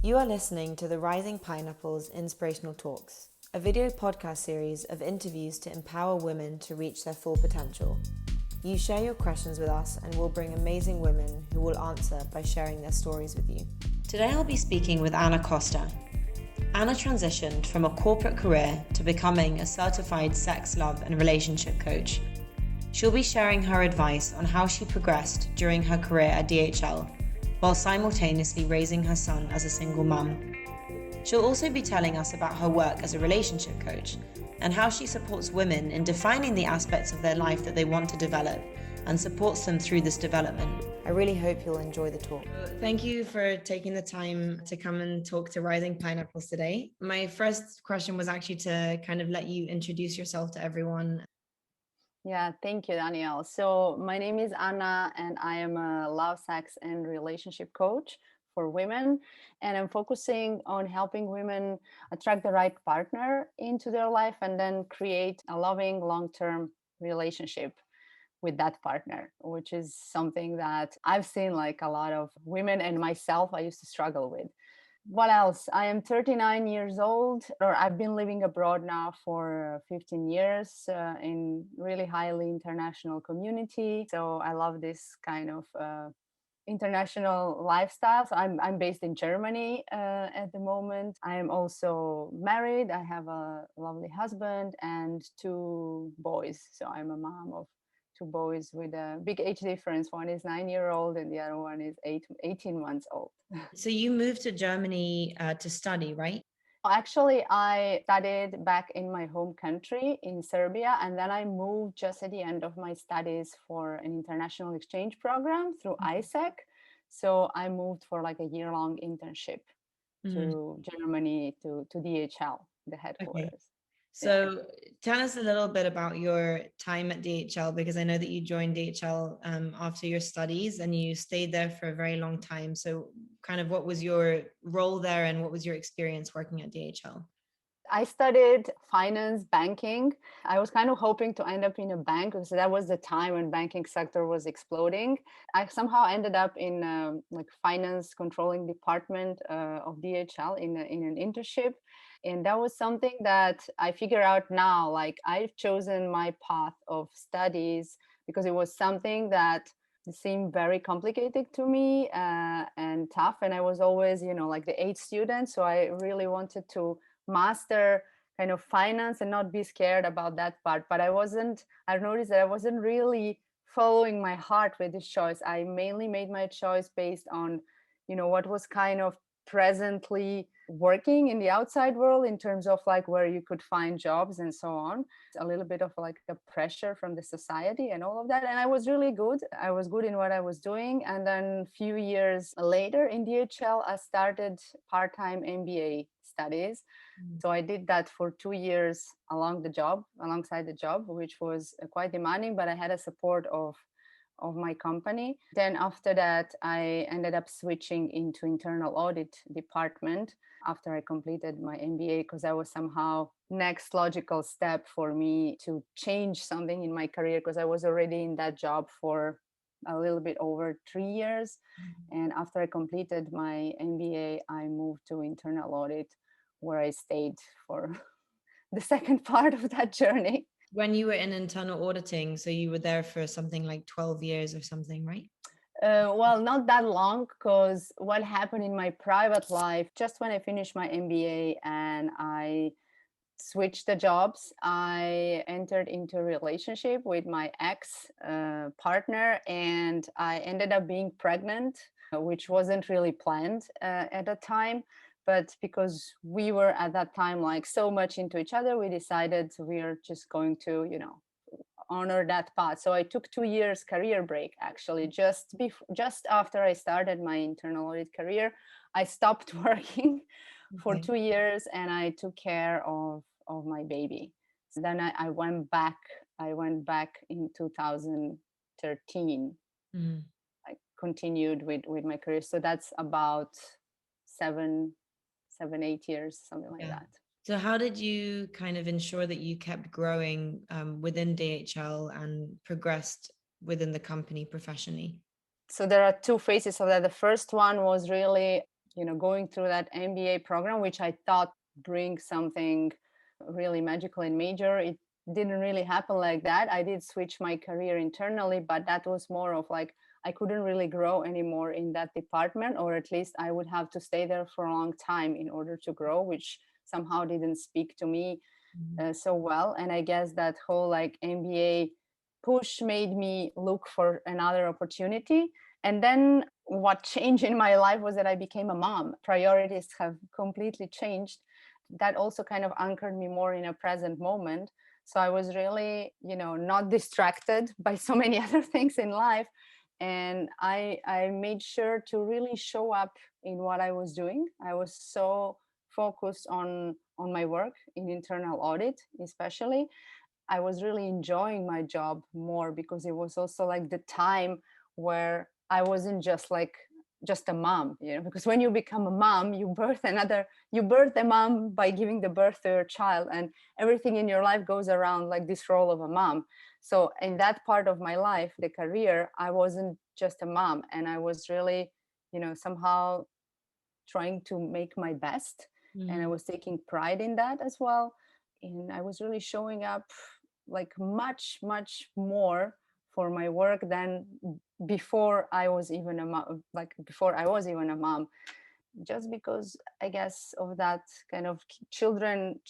You are listening to the Rising Pineapples Inspirational Talks, a video podcast series of interviews to empower women to reach their full potential. You share your questions with us and we'll bring amazing women who will answer by sharing their stories with you. Today I'll be speaking with Ana Kosta. Ana transitioned from a corporate career to becoming a certified sex, love and relationship coach. She'll be sharing her advice on how she progressed during her career at DHL, while simultaneously raising her son as a single mum. She'll also be telling us about her work as a relationship coach and how she supports women in defining the aspects of their life that they want to develop and supports them through this development. I really hope you'll enjoy the talk. Thank you for taking the time to come and talk to Rising Pineapples today. My first question was actually to kind of let you introduce yourself to everyone. Yeah, thank you, Danielle. So my name is Anna, and I am a love, sex, and relationship coach for women. And I'm focusing on helping women attract the right partner into their life and then create a loving, long-term relationship with that partner, which is something that I've seen like a lot of women and myself, I used to struggle with. What else? I am 39 years old, or I've been living abroad now for 15 years in really highly international community. So I love this kind of international lifestyle. So I'm based in Germany at the moment. I am also married. I have a lovely husband and two boys. So I'm a mom of two boys with a big age difference. One is 9 year old and the other one is 18 months old. So you moved to Germany to study, right? Actually, I studied back in my home country in Serbia, and then I moved just at the end of my studies for an international exchange program through ISEC. So I moved for like a year-long internship Mm-hmm. to Germany to DHL, the Okay. headquarters. Yeah. So tell us a little bit about your time at DHL, because I know that you joined DHL after your studies and you stayed there for a very long time. So kind of what was your role there and what was your experience working at DHL? I studied finance, banking. I was kind of hoping to end up in a bank because that was the time when banking sector was exploding. I somehow ended up in like finance controlling department of DHL in an internship, and that was something that I figure out now. Like I've chosen my path of studies because it was something that seemed very complicated to me and tough, and I was always, like the A student, so I really wanted to master kind of finance and not be scared about that part. But I noticed that I wasn't really following my heart with this choice. I mainly made my choice based on, what was kind of presently working in the outside world in terms of like where you could find jobs and so on. A little bit of like a pressure from the society and all of that. And I was really good. I was good in what I was doing. And then a few years later in DHL, I started part-time MBA studies. So I did that for 2 years alongside the job, which was quite demanding, but I had a support of my company. Then after that, I ended up switching into internal audit department after I completed my MBA, because that was somehow next logical step for me to change something in my career, because I was already in that job for a little bit over 3 years. And after I completed my MBA, I moved to internal audit, where I stayed for the second part of that journey. When you were in internal auditing, so you were there for something like 12 years or something, right? Well, not that long, because what happened in my private life, just when I finished my MBA and I switched the jobs, I entered into a relationship with my ex partner, and I ended up being pregnant, which wasn't really planned at the time. But because we were at that time like so much into each other, we decided we are just going to, honor that path. So I took 2 years career break, actually, just after I started my internal audit career. I stopped working for Okay. 2 years and I took care of my baby. So then I went back. I went back in 2013. Mhm. I continued with my career. So that's about seven, 8 years, something like Yeah. that. So how did you kind of ensure that you kept growing within DHL and progressed within the company professionally? So there are two phases of that. The first one was really going through that MBA program, which I thought brings something really magical and major, it didn't really happen like that. I did switch my career internally, but that was more of like I couldn't really grow anymore in that department, or at least I would have to stay there for a long time in order to grow, which somehow didn't speak to me so well. And I guess that whole like MBA push made me look for another opportunity. And then what changed in my life was that I became a mom. Priorities have completely changed. That also kind of anchored me more in a present moment. So I was really, not distracted by so many other things in life. And I made sure to really show up in what I was doing. I was so focused on my work in internal audit, especially. I was really enjoying my job more because it was also like the time where I wasn't just a mom, because when you become a mom, you birth a mom by giving the birth to your child, and everything in your life goes around like this role of a mom. So in that part of my life, the career, I wasn't just a mom, and I was really, somehow trying to make my best, and I Mm. was taking pride in that as well. And I was really showing up like much much more for my work than before I was even a mom, like before I was even a mom, just because I guess of that kind of children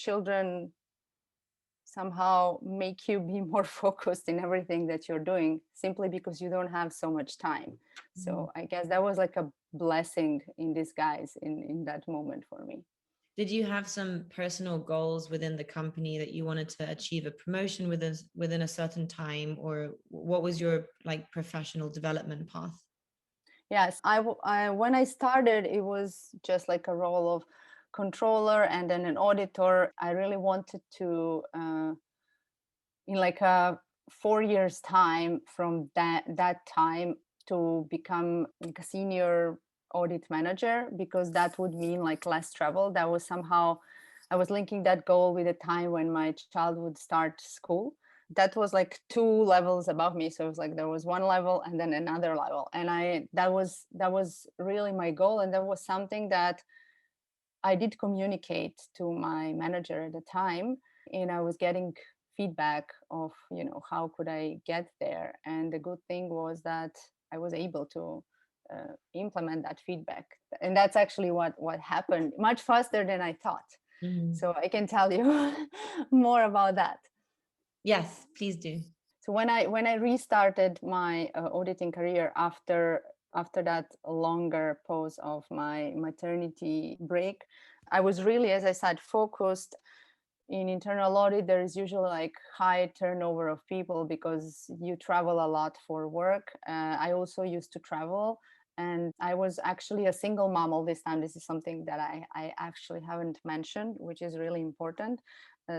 somehow make you be more focused in everything that you're doing simply because you don't have so much time. Mm. So I guess that was like a blessing in disguise in that moment for me. Did you have some personal goals within the company that you wanted to achieve a promotion within a certain time, or what was your like professional development path? Yes, when I started, it was just like a role of controller and then an auditor. I really wanted to, in like a 4 years time from that time, to become like a senior audit manager, because that would mean like less travel. That was somehow, I was linking that goal with the time when my child would start school. That was like two levels above me, so it was like there was one level and then another level, and I that was really my goal, and that was something that I did communicate to my manager at the time, and I was getting feedback of, how could I get there. And the good thing was that I was able to implement that feedback, and that's actually what happened much faster than I thought. Mhm. So I can tell you more about that. Yes, please do. So when I restarted my auditing career after that longer pause of my maternity break, I was really, as I said, focused. In internal audit, there is usually like high turnover of people because you travel a lot for work. I also used to travel, and I was actually a single mom all this time. This is something that I actually haven't mentioned, which is really important.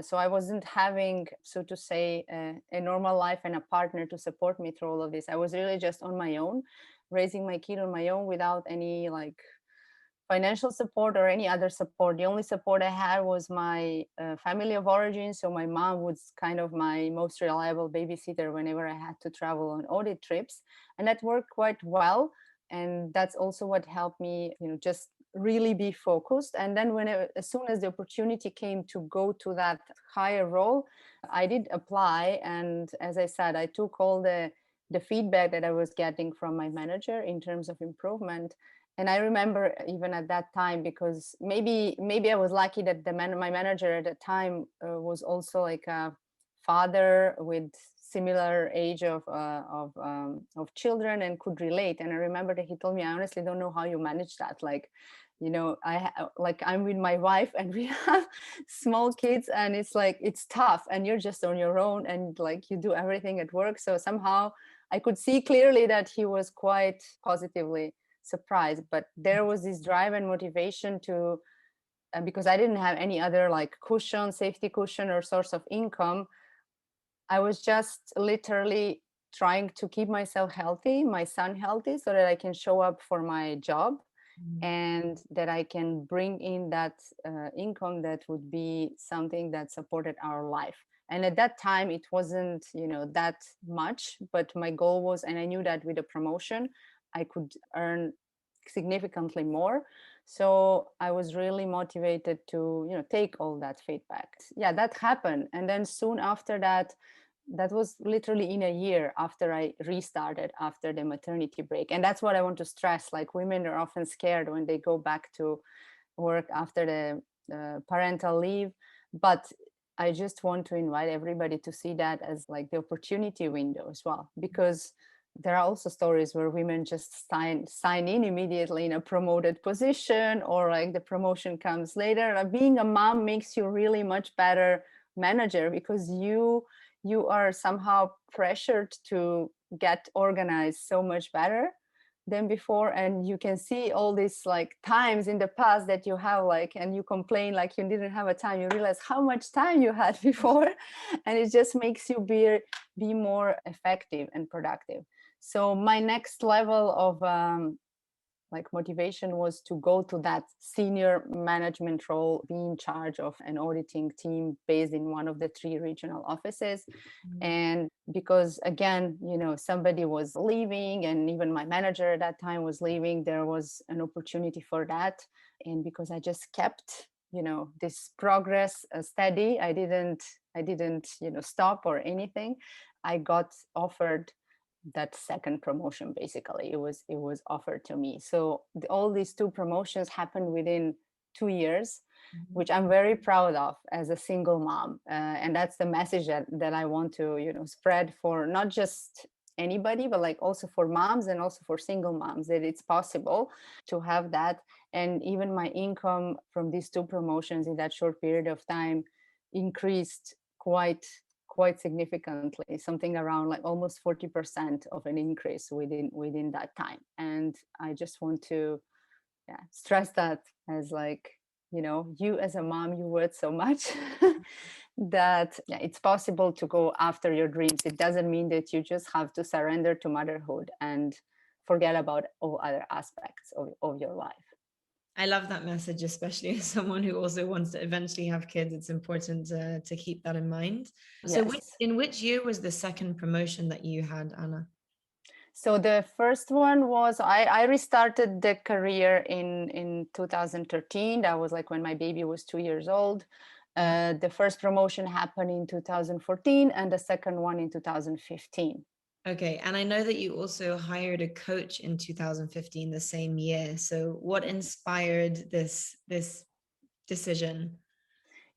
So I wasn't having, so to say, a normal life and a partner to support me through all of this. I was really just on my own, raising my kid on my own without any like financial support or any other support. The only support I had was my family of origin. So my mom was kind of my most reliable babysitter whenever I had to travel on audit trips, and that worked quite well. And that's also what helped me, just really be focused. And then as soon as the opportunity came to go to that higher role, I did apply. And as I said, I took all the feedback that I was getting from my manager in terms of improvement. And I remember even at that time, because maybe I was lucky that my manager at the time was also like a father with similar age of children and could relate. And I remember that he told me, I honestly don't know how you manage that. Like, like I'm with my wife and we have small kids, and it's like it's tough, and you're just on your own, and like you do everything at work. So somehow I could see clearly that he was quite positively surprised, but there was this drive and motivation to, because I didn't have any other like safety cushion or source of income. I was just literally trying to keep myself healthy, my son healthy, so that I can show up for my job Mhm. and that I can bring in that income that would be something that supported our life. And at that time, it wasn't, that much, but my goal was, and I knew that with a promotion, I could earn significantly more. So I was really motivated to, take all that feedback. Yeah, that happened. And then soon after that, that was literally in a year after I restarted after the maternity break. And that's what I want to stress. Like, women are often scared when they go back to work after the parental leave. But I just want to invite everybody to see that as like the opportunity window as well, because there are also stories where women just sign in immediately in a promoted position, or like the promotion comes later. Like, being a mom makes you really much better manager, because you are somehow pressured to get organized so much better than before. And you can see all these like times in the past that you have, like, and you complain like you didn't have a time, you realize how much time you had before. And it just makes you be more effective and productive. So my next level of like motivation was to go to that senior management role, be in charge of an auditing team based in one of the 3 regional offices. And because again, somebody was leaving, and even my manager at that time was leaving, there was an opportunity for that. And because I just kept, this progress steady, I didn't stop or anything, I got offered that second promotion. Basically, it was offered to me. So all these 2 promotions happened within 2 years, which I'm very proud of as a single mom. And that's the message that I want to spread for not just anybody, but like also for moms and also for single moms, that it's possible to have that. And even my income from these 2 promotions in that short period of time increased quite significantly, something around like almost 40% of an increase within that time. And I just want to, yeah, stress that as like, you as a mom, you worth so much that, yeah, it's possible to go after your dreams. It doesn't mean that you just have to surrender to motherhood and forget about all other aspects of your life. I love that message, especially as someone who also wants to eventually have kids. It's important to keep that in mind. So, Yes. in which year was the second promotion that you had, Anna? So the first one was, I restarted the career in 2013. That was like when my baby was 2 years old. The first promotion happened in 2014, and the second one in 2015. Okay, and I know that you also hired a coach in 2015, the same year. So what inspired this decision?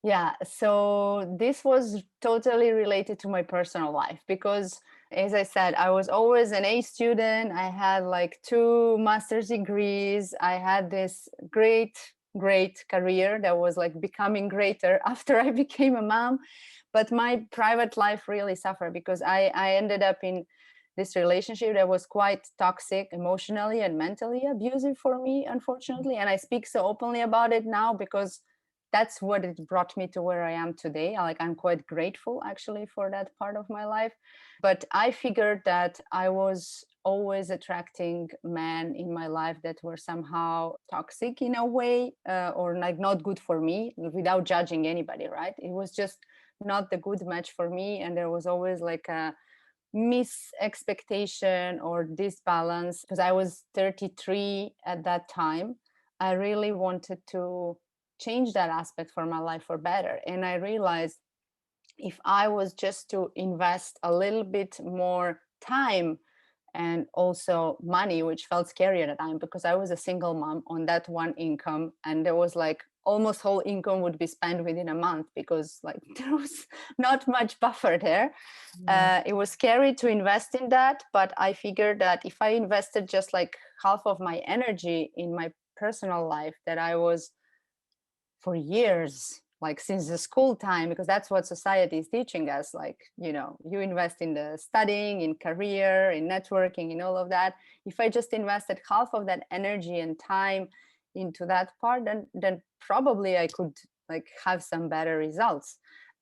Yeah, so this was totally related to my personal life, because, as I said, I was always an A student. I had like 2 master's degrees. I had this great career that was like becoming greater after I became a mom. But my private life really suffered, because I ended up in this relationship that was quite toxic, emotionally and mentally abusive for me, unfortunately. And I speak so openly about it now because that's what it brought me to where I am today. Like, I'm quite grateful actually for that part of my life. But I figured that I was always attracting men in my life that were somehow toxic in a way, or like not good for me, without judging anybody, right? It was just not the good match for me. And there was always like a mis expectation or disbalance, because I was 33 at that time. I really wanted to change that aspect for my life for better. And I realized, if I was just to invest a little bit more time and also money, which felt scary at the time because I was a single mom on that one income, and there was like almost whole income would be spent within a month, because like there was not much buffer there. It was scary to invest in that, but I figured that if I invested just like half of my energy in my personal life, that I was for years, like since the school time, because that's what society is teaching us, like, you invest in the studying, in career, in networking, in all of that. If I just invested half of that energy and time into that part, then probably I could like have some better results.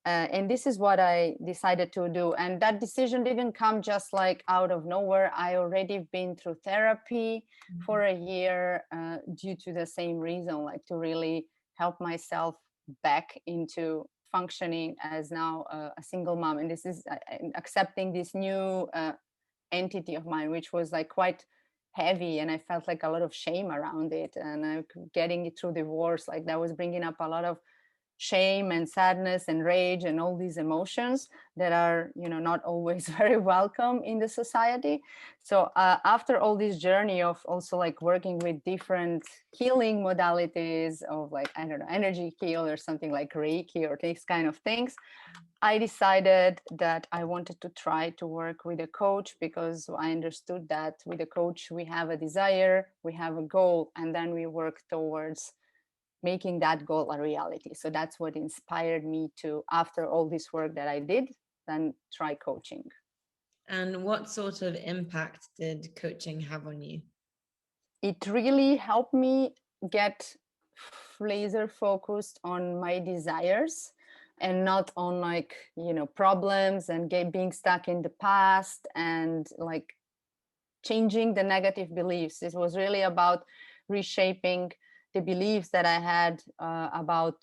And this is what I decided to do. And that decision didn't come just like out of nowhere. I already been through therapy for a year, due to the same reason, like to really help myself back into functioning as now a single mom. And this is accepting this new entity of mine, which was like quite heavy, and I felt like a lot of shame around it. And getting it through divorce, like that was bringing up a lot of shame and sadness and rage and all these emotions that are, not always very welcome in the society. So after all this journey of also like working with different healing modalities of, like, I don't know, energy heal or something like Reiki or these kind of things, I decided that I wanted to try to work with a coach, because I understood that with a coach we have a desire, we have a goal, and then we work towards making that goal a reality. So that's what inspired me to, after all this work that I did, then try coaching. And what sort of impact did coaching have on you? It really helped me get laser focused on my desires, and not on, like, problems and being stuck in the past and like changing the negative beliefs. It was really about reshaping the beliefs that I had about,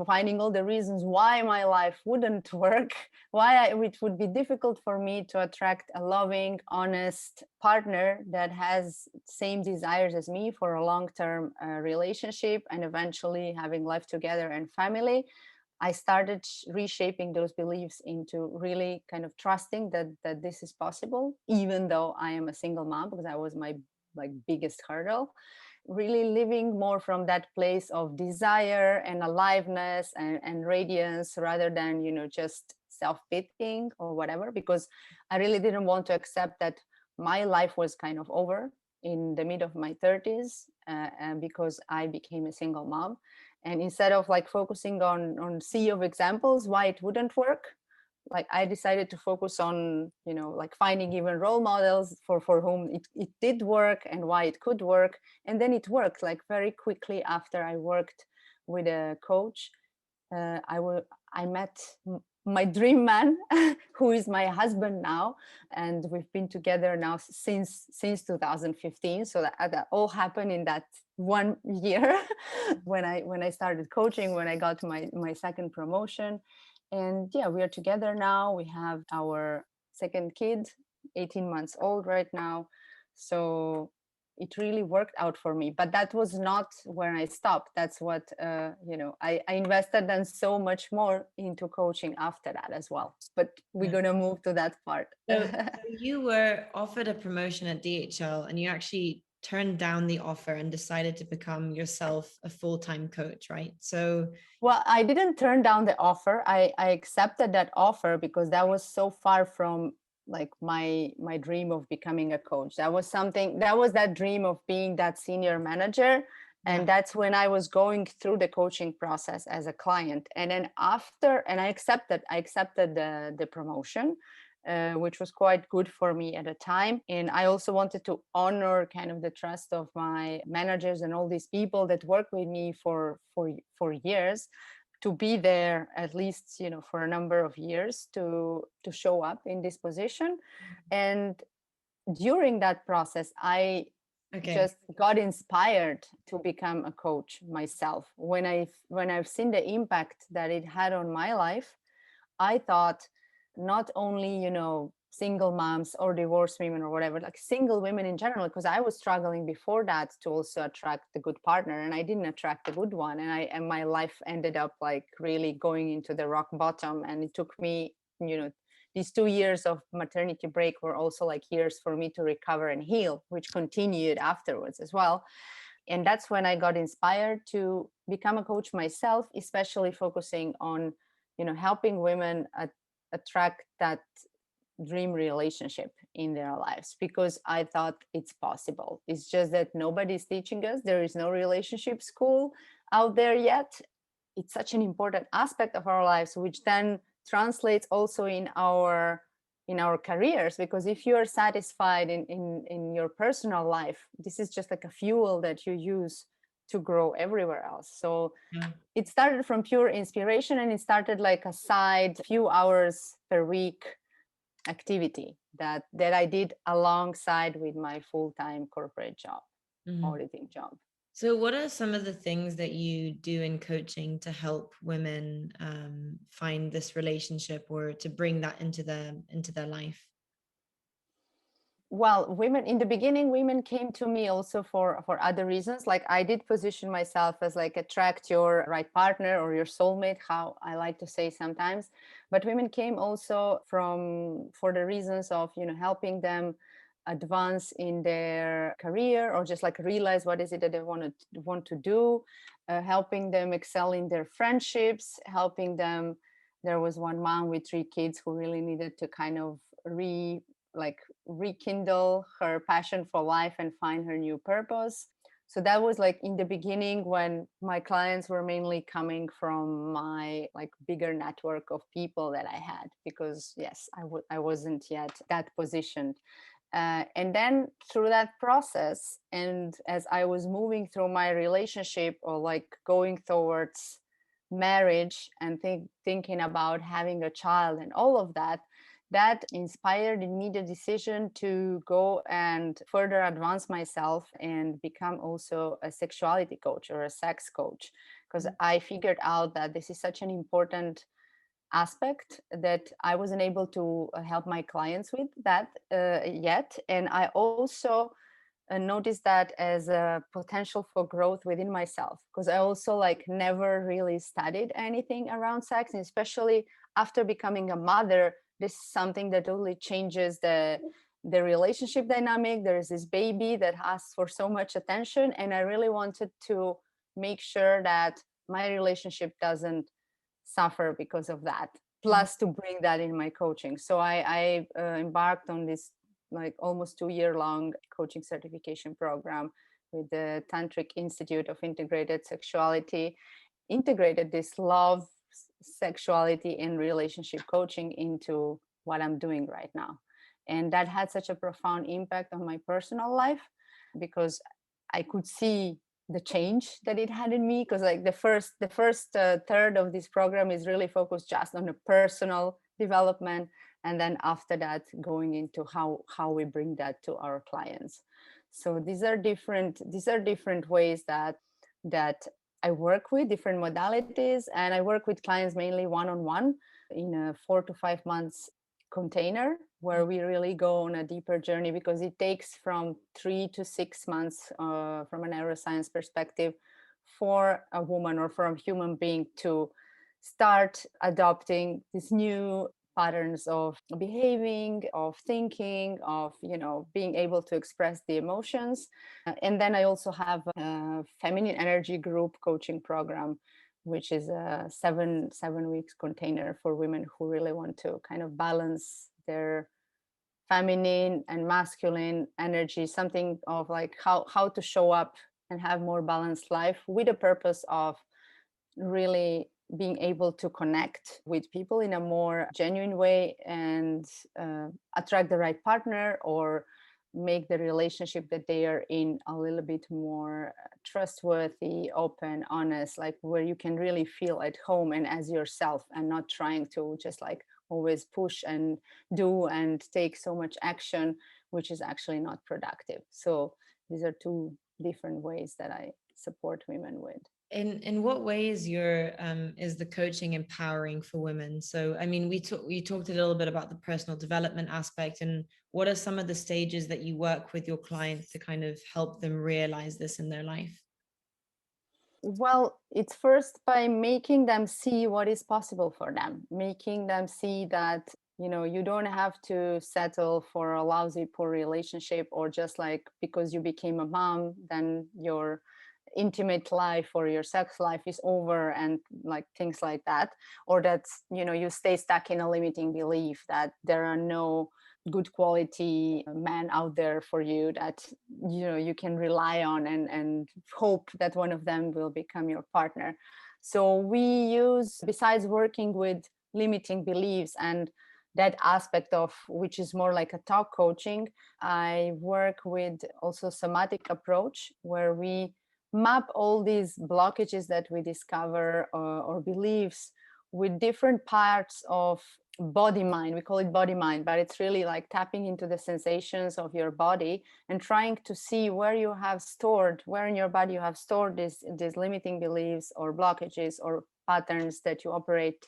finding all the reasons why my life wouldn't work, it would be difficult for me to attract a loving, honest partner that has same desires as me for a long-term relationship, and eventually having life together and family. I started reshaping those beliefs into really kind of trusting that this is possible, even though I am a single mom, because that was my like biggest hurdle. Really living more from that place of desire and aliveness and radiance, rather than, just self-pitying or whatever, because I really didn't want to accept that my life was kind of over in the mid of my 30s, and because I became a single mom. And instead of like focusing on sea of examples why it wouldn't work, like I decided to focus on, like finding even role models for whom it did work and why it could work. And then it worked like very quickly. After I worked with a coach, uh, i will I met my dream man, who is my husband now, and we've been together now since 2015. So that all happened in that 1 year, when I started coaching, when I got my second promotion. And yeah, we are together now. We have our second kid, 18 months old right now. So it really worked out for me. But that was not where I stopped. That's what, I invested then so much more into coaching after that as well. But we're going to move to that part. So you were offered a promotion at DHL and you actually turned down the offer and decided to become yourself a full-time coach, right? So well, I didn't turn down the offer. I accepted that offer because that was so far from like my dream of becoming a coach. That was that dream of being that senior manager. And that's when I was going through the coaching process as a client. And then and I accepted the promotion, which was quite good for me at the time. And I also wanted to honor kind of the trust of my managers and all these people that work with me for years, to be there at least, for a number of years, to show up in this position. And during that process, I just got inspired to become a coach myself. When I've seen the impact that it had on my life, I thought, not only, single moms or divorced women or whatever, like single women in general, because I was struggling before that to also attract the good partner, and I didn't attract the good one. And my life ended up like really going into the rock bottom. And it took me, these 2 years of maternity break were also like years for me to recover and heal, which continued afterwards as well. And that's when I got inspired to become a coach myself, especially focusing on, helping women attract that dream relationship in their lives, because I thought it's possible. It's just that nobody's teaching us. There is no relationship school out there yet. It's such an important aspect of our lives, which then translates also in our careers, because if you are satisfied in your personal life, this is just like a fuel that you use to grow everywhere else. So it started from pure inspiration, and it started like a side few hours per week activity that I did alongside with my full-time corporate job, auditing job. So what are some of the things that you do in coaching to help women find this relationship, or to bring that into their life? Well, women in the beginning, women came to me also for other reasons. Like I did position myself as like attract your right partner or your soulmate, how I like to say sometimes. But women came also from for the reasons of, you know, helping them advance in their career, or just like realize what is it that they want to do, helping them excel in their friendships, helping them. There was one mom with 3 kids who really needed to kind of like rekindle her passion for life and find her new purpose. So that was like in the beginning when my clients were mainly coming from my like bigger network of people that I had, because yes, I wasn't yet that positioned. And then through that process, and as I was moving through my relationship or like going towards marriage and thinking about having a child and all of that, that inspired in me the decision to go and further advance myself and become also a sexuality coach or a sex coach, because I figured out that this is such an important aspect that I wasn't able to help my clients with that yet. And I also noticed that as a potential for growth within myself, because I also like never really studied anything around sex, and especially after becoming a mother, this is something that totally changes the relationship dynamic. There's this baby that asks for so much attention, and I really wanted to make sure that my relationship doesn't suffer because of that, plus to bring that in my coaching. So I embarked on this like almost 2 year long coaching certification program with the Tantric Institute of Integrated Sexuality, integrated this love, sexuality, and relationship coaching into what I'm doing right now. And that had such a profound impact on my personal life, because I could see the change that it had in me. Because like the first third of this program is really focused just on the personal development, and then after that going into how we bring that to our clients. So these are different ways that I work with, different modalities, and I work with clients mainly one-on-one in a 4 to 5 months container, where we really go on a deeper journey, because it takes from 3 to 6 months from a neuroscience perspective for a woman or for a human being to start adopting these new patterns of behaving, of thinking, of, you know, being able to express the emotions. And then I also have a feminine energy group coaching program, which is a seven weeks container for women who really want to kind of balance their feminine and masculine energy, something of like how to show up and have more balanced life, with a purpose of really being able to connect with people in a more genuine way, and attract the right partner, or make the relationship that they are in a little bit more trustworthy, open, honest, like where you can really feel at home and as yourself, and not trying to just like always push and do and take so much action, which is actually not productive. So these are two different ways that I support women with. In what way is your is the coaching empowering for women? So I mean, we talked a little bit about the personal development aspect, and what are some of the stages that you work with your clients to kind of help them realize this in their life? Well, it's first by making them see what is possible for them, making them see that, you know, you don't have to settle for a lousy, poor relationship, or just like because you became a mom, then your intimate life or your sex life is over, and like things like that. Or that, you know, you stay stuck in a limiting belief that there are no good quality men out there for you that, you know, you can rely on and hope that one of them will become your partner. So we use, besides working with limiting beliefs and that aspect of which is more like a talk coaching, I work with also somatic approach, where we map all these blockages that we discover, or beliefs, with different parts of body mind. We call it body mind, but it's really like tapping into the sensations of your body and trying to see where you have stored, where in your body you have stored these limiting beliefs or blockages or patterns that you operate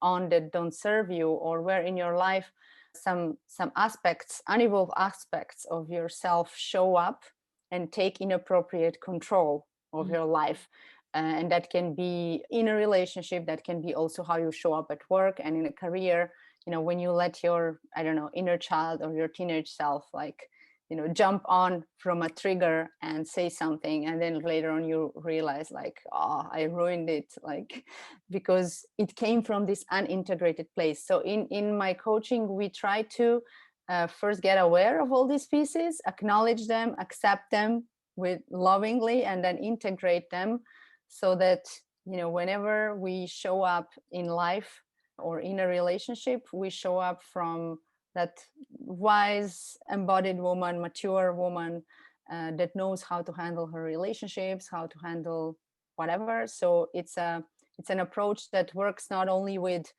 on that don't serve you, or where in your life some aspects, unevolved aspects of yourself show up and take inappropriate control of your life. And that can be in a relationship, that can be also how you show up at work and in a career. When you let your, I don't know, inner child or your teenage self, like, jump on from a trigger and say something, and then later on you realize, like, oh, I ruined it, like, because it came from this unintegrated place. So in my coaching, we try to first get aware of all these pieces, acknowledge them, accept them with lovingly, and then integrate them, so that whenever we show up in life or in a relationship, we show up from that wise, embodied woman, mature woman, that knows how to handle her relationships, how to handle whatever. So it's an approach that works not only with,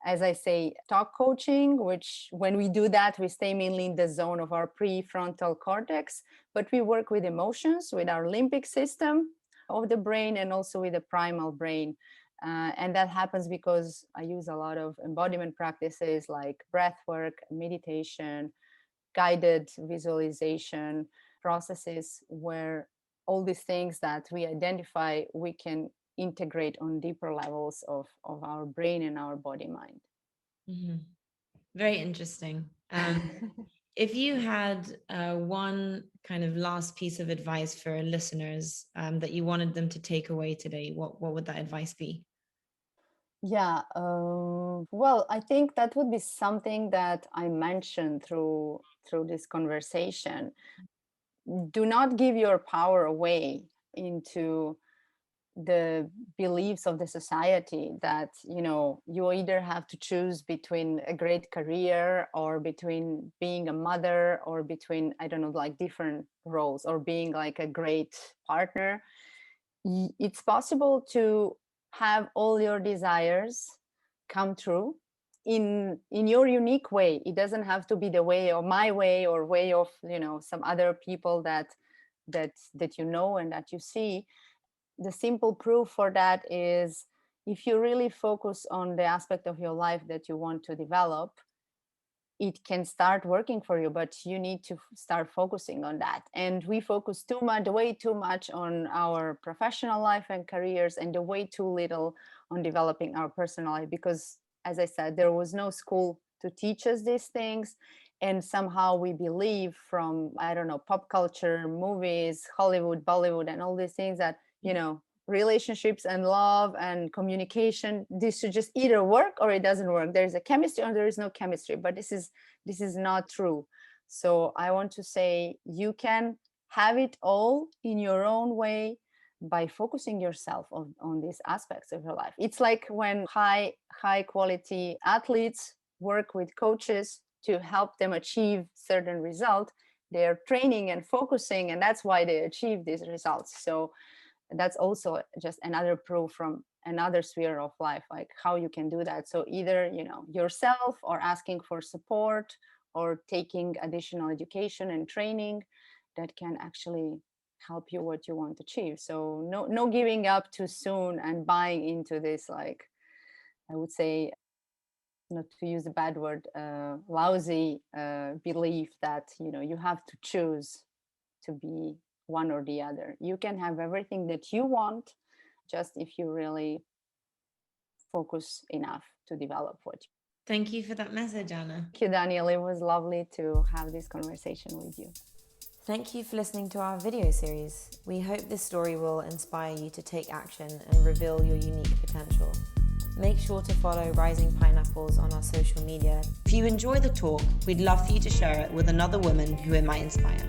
as I say, talk coaching, which when we do that, we stay mainly in the zone of our prefrontal cortex, but we work with emotions, with our limbic system of the brain, and also with the primal brain. And that happens because I use a lot of embodiment practices like breath work, meditation, guided visualization processes, where all these things that we identify, we can integrate on deeper levels of our brain and our body mind. Mm-hmm. Very interesting. If you had one kind of last piece of advice for listeners that you wanted them to take away today, what would that advice be? Yeah, well, I think that would be something that I mentioned through this conversation. Do not give your power away into the beliefs of the society that you either have to choose between a great career or between being a mother or between, I don't know, like different roles, or being like a great partner. It's possible to have all your desires come true in your unique way. It doesn't have to be the way of my way or way of some other people that and that you see. The simple proof for that is, if you really focus on the aspect of your life that you want to develop, it can start working for you, but you need to start focusing on that. And we focus way too much on our professional life and careers, and way too little on developing our personal life, because, as I said, there was no school to teach us these things. And somehow we believe from, I don't know, pop culture, movies, Hollywood, Bollywood, and all these things that relationships and love and communication, this should just either work or it doesn't work. There is a chemistry or there is no chemistry, but this is not true. So I want to say, you can have it all in your own way by focusing yourself on these aspects of your life. It's like when high quality athletes work with coaches to help them achieve certain result. They're training and focusing, and that's why they achieve these results. So that's also just another proof from another sphere of life, like how you can do that. So either yourself, or asking for support, or taking additional education and training that can actually help you what you want to achieve. So no giving up too soon and buying into this, like, I would say, not to use a bad word, lousy belief that you have to choose to be one or the other. You can have everything that you want, just if you really focus enough to develop what you. Thank you for that message, Anna. Thank you, Daniel. It was lovely to have this conversation with you. Thank you for listening to our video series. We hope this story will inspire you to take action and reveal your unique potential. Make sure to follow Rising Pineapples on our social media. If you enjoy the talk, we'd love for you to share it with another woman who it might inspire.